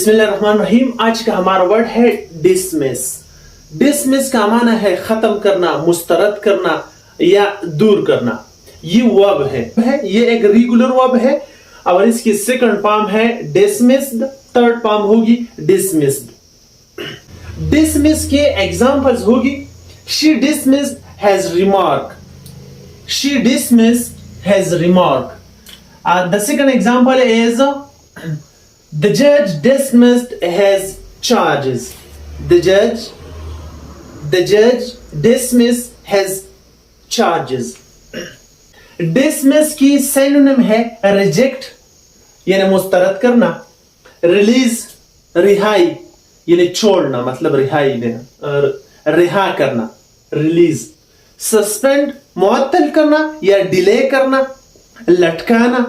बिस्मिल्लाहिर्रहमानिर्रहीम। आज का हमारा वर्ड है डिसमिस। डिसमिस का माना है खत्म करना, मुस्तरद करना या दूर करना। ये वर्ब है, ये एक रेगुलर वर्ब है और इसकी सेकंड फॉर्म है डिसमिस्ड, थर्ड फॉर्म होगी डिसमिस्ड। डिसमिस के एग्जांपल्स होगी she dismissed has remark, she dismissed has remark. The second example is the judge dismissed his charges. The judge dismissed his charges. Dismiss की synonym है reject यानी मुस्तरद करना, release रिहाई यानी छोड़ना मतलब रिहाई देना और रिहा करना release, suspend मुअत्तल करना या डिले करना, लटकाना।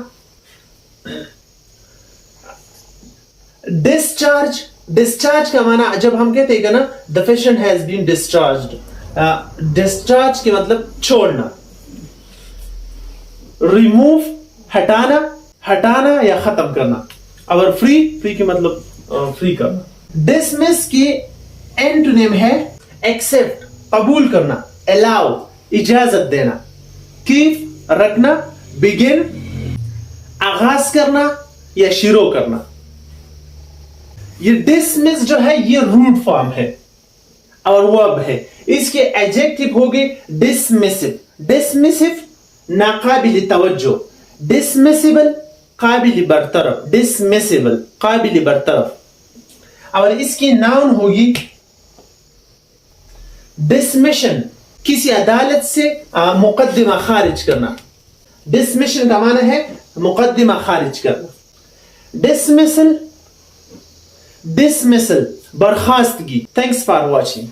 डिस्चार्ज का माना जब हम कहते हैं ना the patient has been discharged, discharge के मतलब छोड़ना। रिमूव हटाना या खत्म करना और फ्री के मतलब फ्री करना। डिसमिस की एंटोनिम है एक्सेप्ट कबूल करना, अलाउ इजाजत देना, कीप रखना, बिगिन आगाज करना या शुरू करना। ये डिसमिस जो है ये रूट फॉर्म है और वर्ब है। इसके एडजेक्टिव होंगे डिसमिसिव, डिसमिसिव नाकाबिल तवज्जो, डिसमिसिबल काबिल बरतरफ, डिसमिसिबल काबिल बरतरफ। और इसकी नाउन होगी डिसमिशन, किसी अदालत से मुकदमा खारिज करना। डिसमिशन का माना है मुकदमा खारिज करना। डिसमिसल बर्खास्तगी। Thanks for watching.